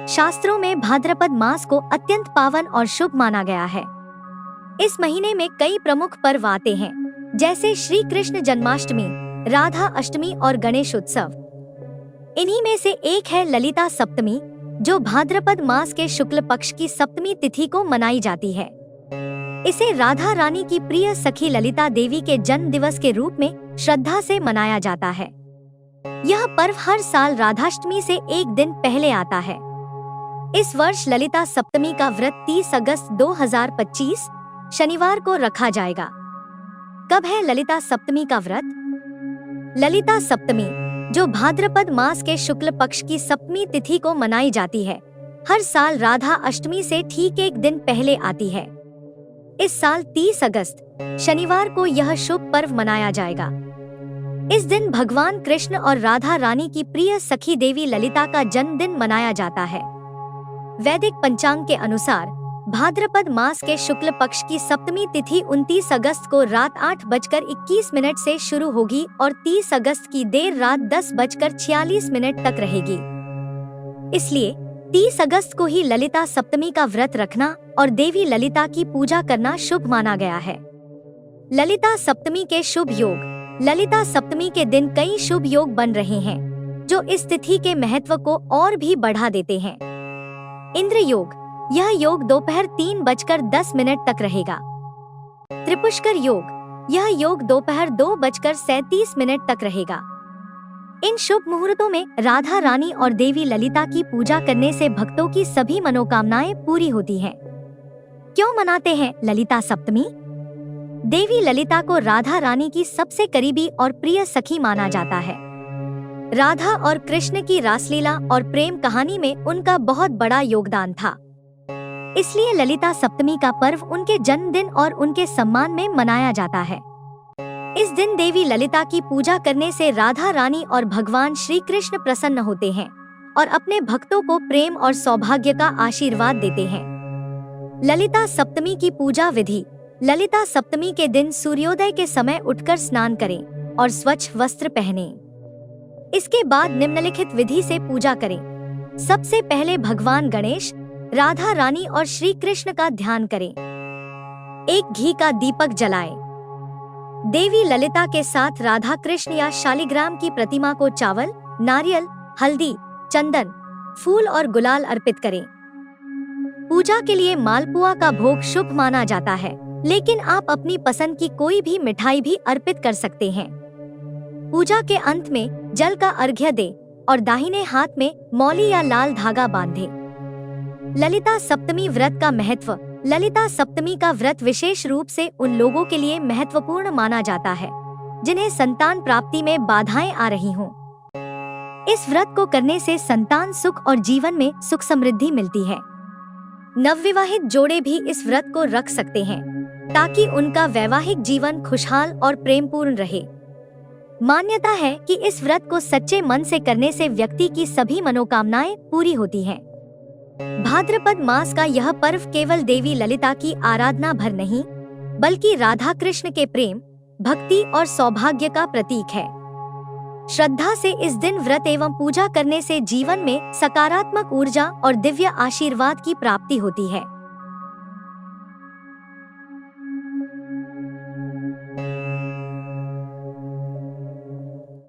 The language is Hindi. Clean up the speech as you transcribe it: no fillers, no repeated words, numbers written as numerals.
शास्त्रों में भाद्रपद मास को अत्यंत पावन और शुभ माना गया है। इस महीने में कई प्रमुख पर्व आते हैं, जैसे श्री कृष्ण जन्माष्टमी, राधा अष्टमी और गणेश उत्सव। इन्हीं में से एक है ललिता सप्तमी, जो भाद्रपद मास के शुक्ल पक्ष की सप्तमी तिथि को मनाई जाती है। इसे राधा रानी की प्रिय सखी ललिता देवी के जन्म दिवस के रूप में श्रद्धा से मनाया जाता है। यह पर्व हर साल राधाष्टमी से एक दिन पहले आता है। इस वर्ष ललिता सप्तमी का व्रत 30 अगस्त 2025 शनिवार को रखा जाएगा। कब है ललिता सप्तमी का व्रत? ललिता सप्तमी, जो भाद्रपद मास के शुक्ल पक्ष की सप्तमी तिथि को मनाई जाती है, हर साल राधा अष्टमी से ठीक एक दिन पहले आती है। इस साल 30 अगस्त शनिवार को यह शुभ पर्व मनाया जाएगा। इस दिन भगवान कृष्ण और राधा रानी की प्रिय सखी देवी ललिता का जन्मदिन मनाया जाता है। वैदिक पंचांग के अनुसार भाद्रपद मास के शुक्ल पक्ष की सप्तमी तिथि 29 अगस्त को रात 8:21 से शुरू होगी और 30 अगस्त की देर रात 10:46 तक रहेगी। इसलिए 30 अगस्त को ही ललिता सप्तमी का व्रत रखना और देवी ललिता की पूजा करना शुभ माना गया है। ललिता सप्तमी के शुभ योग। ललिता सप्तमी के दिन कई शुभ योग बन रहे हैं, जो इस तिथि के महत्व को और भी बढ़ा देते हैं। इंद्र योग, यह योग दोपहर 3:10 तक रहेगा। त्रिपुष्कर योग, यह योग दोपहर 2:37 तक रहेगा। इन शुभ मुहूर्तों में राधा रानी और देवी ललिता की पूजा करने से भक्तों की सभी मनोकामनाएं पूरी होती हैं। क्यों मनाते हैं ललिता सप्तमी? देवी ललिता को राधा रानी की सबसे करीबी और प्रिय सखी माना जाता है। राधा और कृष्ण की रासलीला और प्रेम कहानी में उनका बहुत बड़ा योगदान था। इसलिए ललिता सप्तमी का पर्व उनके जन्मदिन और उनके सम्मान में मनाया जाता है। इस दिन देवी ललिता की पूजा करने से राधा रानी और भगवान श्री कृष्ण प्रसन्न होते हैं और अपने भक्तों को प्रेम और सौभाग्य का आशीर्वाद देते हैं। ललिता सप्तमी की पूजा विधि। ललिता सप्तमी के दिन सूर्योदय के समय उठकर स्नान करें और स्वच्छ वस्त्र पहनें। इसके बाद निम्नलिखित विधि से पूजा करें। सबसे पहले भगवान गणेश, राधा रानी और श्री कृष्ण का ध्यान करें। एक घी का दीपक जलाएं। देवी ललिता के साथ राधा कृष्ण या शालिग्राम की प्रतिमा को चावल, नारियल, हल्दी, चंदन, फूल और गुलाल अर्पित करें। पूजा के लिए मालपुआ का भोग शुभ माना जाता है, लेकिन आप अपनी पसंद की कोई भी मिठाई भी अर्पित कर सकते हैं। पूजा के अंत में जल का अर्घ्य दे और दाहिने हाथ में मौली या लाल धागा बांधे। ललिता सप्तमी व्रत का महत्व। ललिता सप्तमी का व्रत विशेष रूप से उन लोगों के लिए महत्वपूर्ण माना जाता है जिन्हें संतान प्राप्ति में बाधाएं आ रही हों। इस व्रत को करने से संतान सुख और जीवन में सुख समृद्धि मिलती है। नवविवाहित जोड़े भी इस व्रत को रख सकते हैं ताकि उनका वैवाहिक जीवन खुशहाल और प्रेमपूर्ण रहे। मान्यता है कि इस व्रत को सच्चे मन से करने से व्यक्ति की सभी मनोकामनाएं पूरी होती हैं। भाद्रपद मास का यह पर्व केवल देवी ललिता की आराधना भर नहीं, बल्कि राधा कृष्ण के प्रेम, भक्ति और सौभाग्य का प्रतीक है। श्रद्धा से इस दिन व्रत एवं पूजा करने से जीवन में सकारात्मक ऊर्जा और दिव्य आशीर्वाद की प्राप्ति होती है।